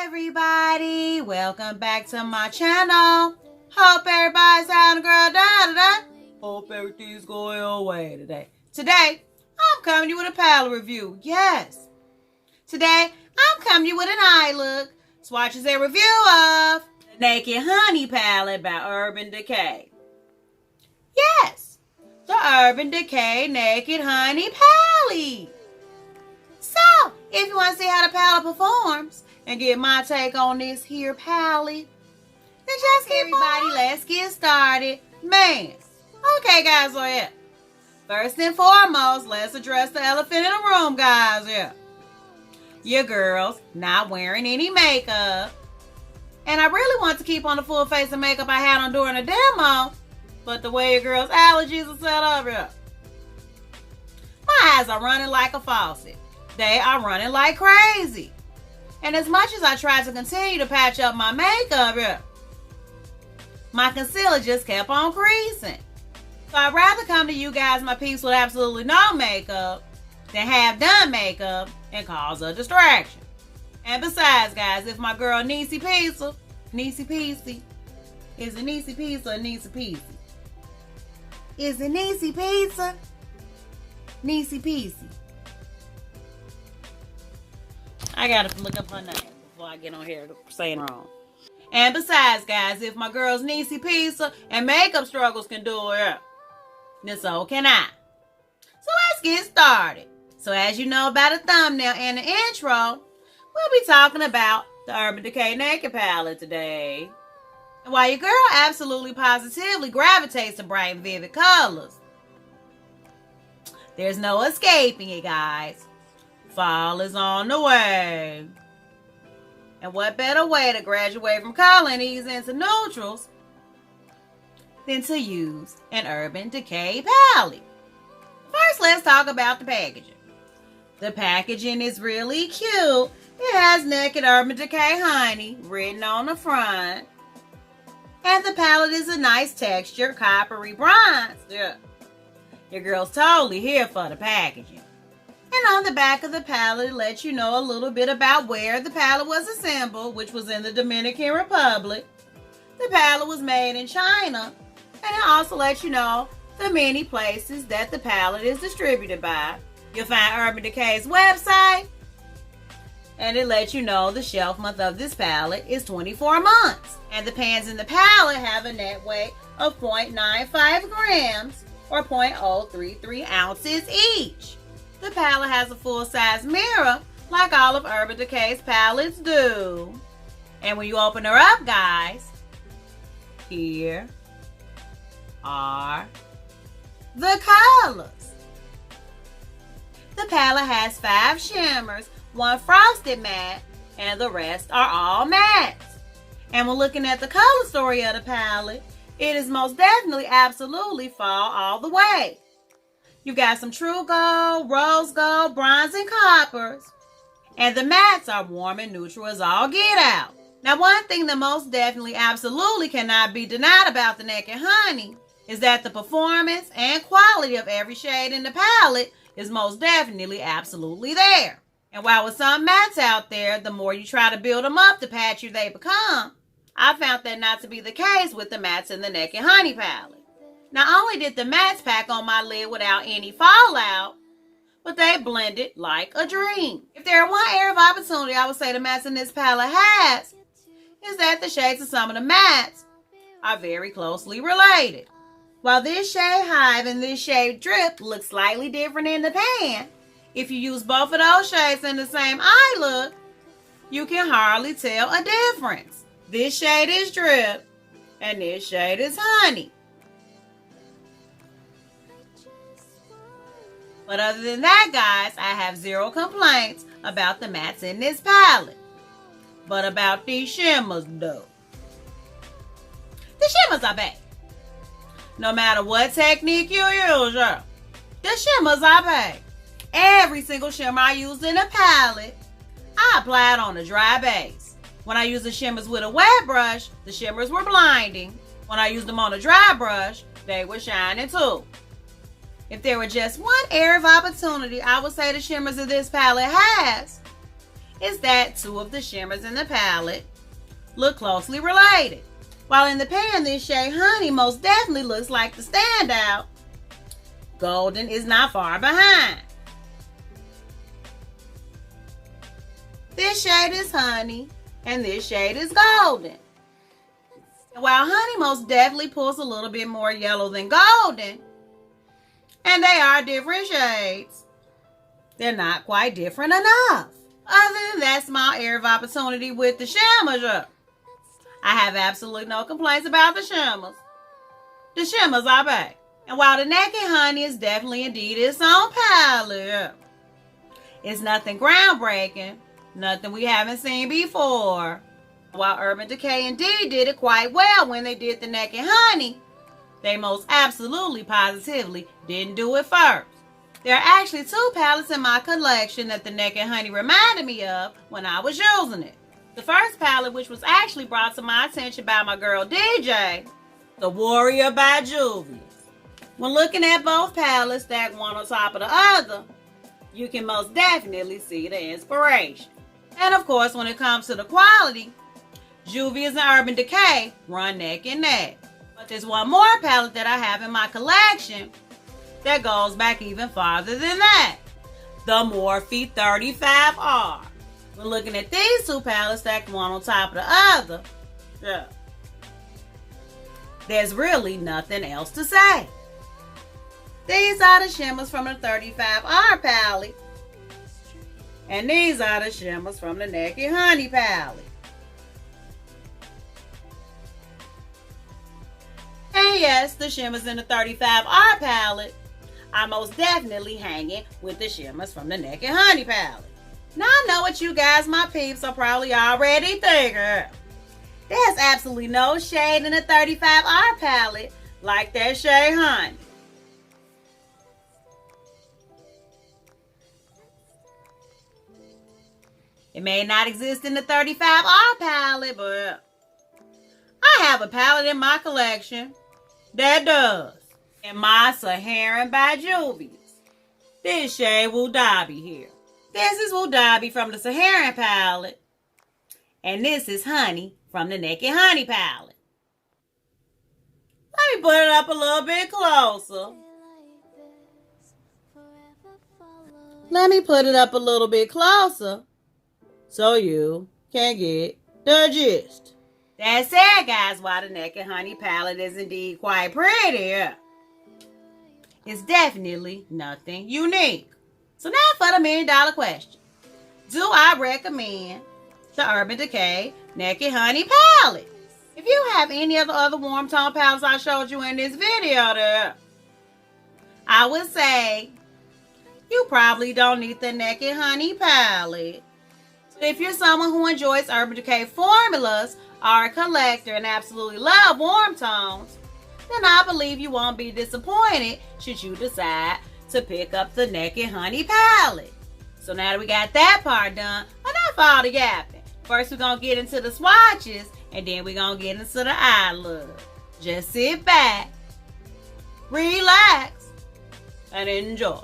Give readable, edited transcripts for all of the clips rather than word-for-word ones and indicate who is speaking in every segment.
Speaker 1: everybody, welcome back to my channel. Hope everybody's having a girl day. Hope everything's going your way today. Today, I'm coming to you with a palette review. Yes. Today, I'm coming to you with an eye look. Swatches a review of the Naked Honey palette by Urban Decay. Yes, the Urban Decay Naked Honey palette. So, if you want to see how the palette performs and get my take on this here palette, then just everybody, let's get started. Man, okay guys, so yeah. First and foremost, let's address the elephant in the room, guys, yeah. Your girls not wearing any makeup. And I really want to keep on the full face of makeup I had on during the demo, but the way your girls' allergies are set up, yeah. My eyes are running like a faucet. They are running like crazy. And as much as I try to continue to patch up my makeup, yeah, my concealer just kept on creasing. So I'd rather come to you guys, my peeps, with absolutely no makeup than have done makeup and cause a distraction. And besides, guys, if my girl Niecy Pizza, is it Niecy Pizza or Niecy Pizza? Is it Niecy Pizza? Niecy Pizza. I gotta look up her name before I get on here saying wrong. And besides, guys, if my girl's Niecy Pizza and makeup struggles can do it, then so can I. So let's get started. So as you know by the thumbnail and the intro, we'll be talking about the Urban Decay Naked palette today. And while your girl absolutely positively gravitates to bright and vivid colors, there's no escaping it, guys. Fall is on the way. And what better way to graduate from color and ease into neutrals than to use an Urban Decay palette? First, let's talk about the packaging. The packaging is really cute. It has Naked Urban Decay Honey written on the front. And the palette is a nice texture, coppery bronze. Yeah. Your girl's totally here for the packaging. And on the back of the palette, it lets you know a little bit about where the palette was assembled, which was in the Dominican Republic. The palette was made in China. And it also lets you know the many places that the palette is distributed by. You'll find Urban Decay's website. And it lets you know the shelf month of this palette is 24 months. And the pans in the palette have a net weight of 0.95 grams or 0.033 ounces each. The palette has a full-size mirror like all of Urban Decay's palettes do. And when you open her up, guys, here are the colors. The palette has 5 shimmers, 1 frosted matte, and the rest are all mattes. And when looking at the color story of the palette, it is most definitely absolutely fall all the way. You've got some true gold, rose gold, bronze, and coppers. And the mattes are warm and neutral as all get out. Now, one thing that most definitely absolutely cannot be denied about the Naked Honey is that the performance and quality of every shade in the palette is most definitely absolutely there. And while with some mattes out there, the more you try to build them up, the patchier they become, I found that not to be the case with the mattes in the Naked Honey palette. Not only did the mattes pack on my lid without any fallout, but they blended like a dream. If there are one area of opportunity I would say the mattes in this palette has, is that the shades of some of the mattes are very closely related. While this shade Hive and this shade Drip look slightly different in the pan, if you use both of those shades in the same eye look, you can hardly tell a difference. This shade is Drip and this shade is Honey. But other than that, guys, I have zero complaints about the mattes in this palette. But about these shimmers, though. The shimmers are bad. No matter what technique you use, the shimmers are bad. Every single shimmer I used in the palette, I applied on a dry base. When I used the shimmers with a wet brush, the shimmers were blinding. When I used them on a dry brush, they were shining too. If there were just one area of opportunity I would say the shimmers of this palette has, is that two of the shimmers in the palette look closely related. While in the pan, this shade Honey most definitely looks like the standout, Golden is not far behind. This shade is Honey, and this shade is Golden. And while Honey most definitely pulls a little bit more yellow than Golden, and they are different shades, they're not quite different enough. Other than that small area of opportunity with the shimmers, I have absolutely no complaints about the shimmers. The shimmers are back. And while the Naked Honey is definitely indeed its own palette, it's nothing groundbreaking, nothing we haven't seen before. While Urban Decay indeed did it quite well when they did the Naked Honey, they most absolutely positively didn't do it first. There are actually two palettes in my collection that the Naked Honey reminded me of when I was using it. The first palette, which was actually brought to my attention by my girl DJ, the Warrior by Juvia's. When looking at both palettes stacked one on top of the other, you can most definitely see the inspiration. And of course, when it comes to the quality, Juvia's and Urban Decay run neck and neck. But there's one more palette that I have in my collection that goes back even farther than that. The Morphe 35R. When looking at these two palettes stacked one on top of the other, there's really nothing else to say. These are the shimmers from the 35R palette. And these are the shimmers from the Naked Honey palette. And yes, the shimmers in the 35R palette are most definitely hanging with the shimmers from the Naked Honey palette. Now I know what you guys, my peeps, are probably already thinking. There's absolutely no shade in the 35R palette like that shade Honey. It may not exist in the 35R palette, but I have a palette in my collection that does. In my Saharan by Juvia's. This shade Wudabi here. This is Wudabi from the Saharan palette. And this is Honey from the Naked Honey palette. Let me put it up a little bit closer. Let me put it up a little bit closer so you can get the gist. That said, guys, while the Naked Honey palette is indeed quite pretty, it's definitely nothing unique. So now for the $1 million question. Do I recommend the Urban Decay Naked Honey palette? If you have any of the other warm tone palettes I showed you in this video there, I would say you probably don't need the Naked Honey palette. If you're someone who enjoys Urban Decay formulas, are a collector, and absolutely love warm tones, then I believe you won't be disappointed should you decide to pick up the Naked Honey palette. So now that we got that part done, enough all the yapping. First we're going to get into the swatches, and then we're going to get into the eye look. Just sit back, relax, and enjoy.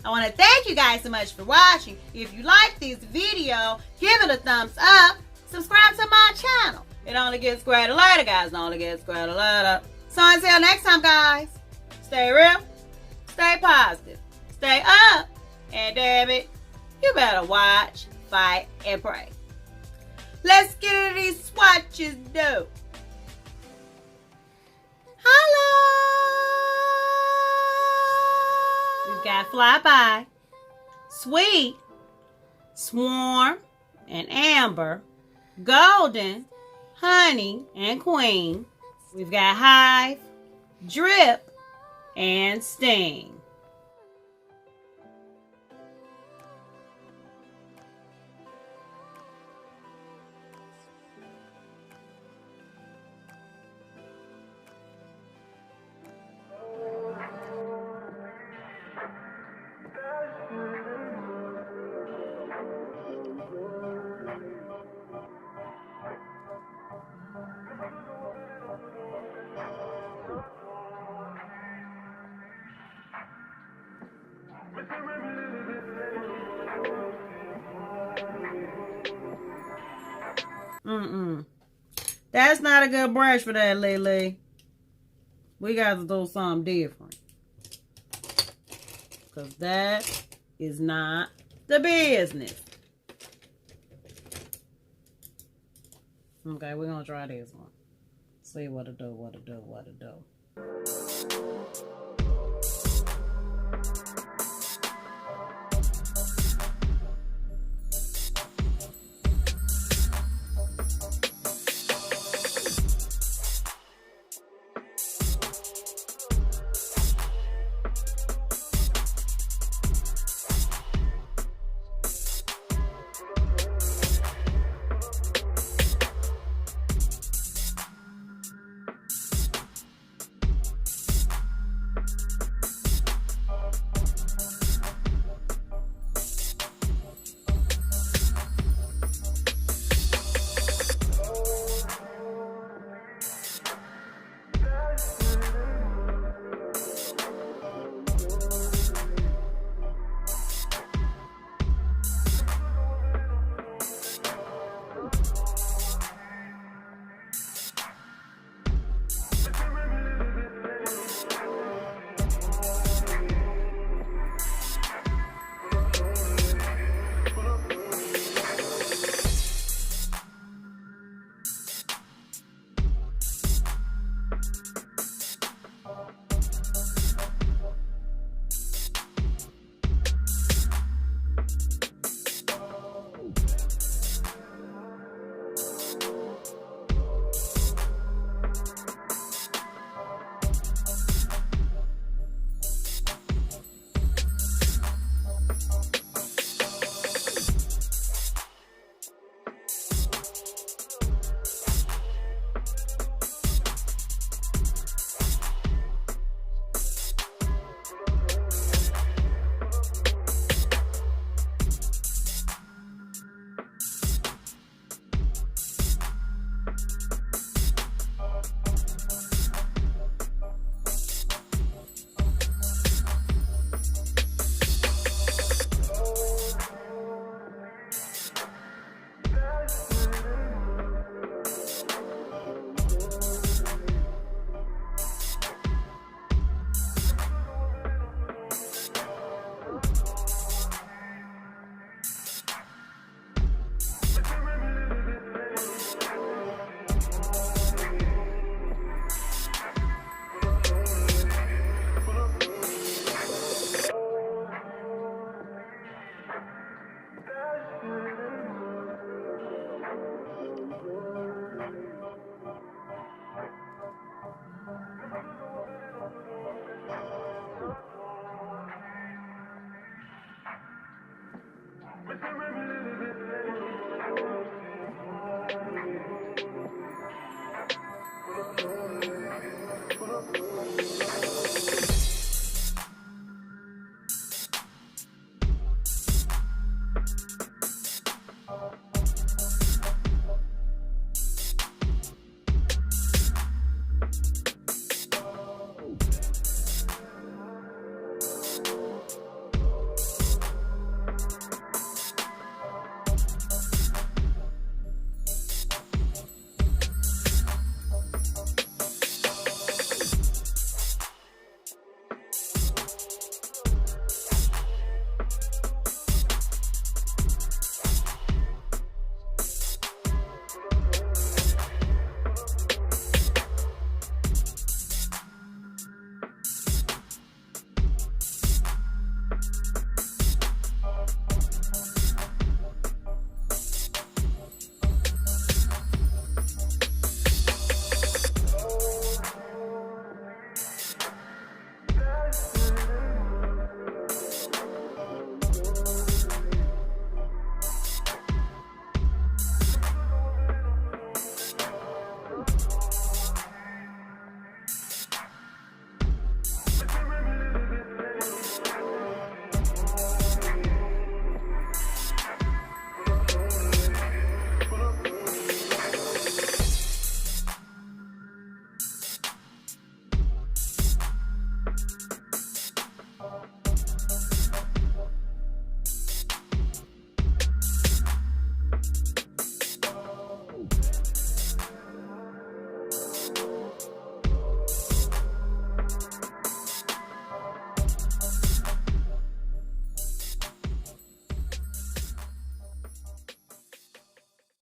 Speaker 1: I want to thank you guys so much for watching. If you like this video, give it a thumbs up. Subscribe to my channel. It only gets greater later, guys. It only gets greater later. So until next time, guys, stay real, stay positive, stay up, and damn it, you better watch, fight, and pray. Let's get into these swatches, though. Holla! We've got Flyby, Sweet, Swarm, and Amber, Golden, Honey, and Queen. We've got Hive, Drip, and Sting. That's not a good brush for that, Lily. We got to do something different. Because that is not the business. Okay, we're going to try this one. See what it do, what it do, what it do.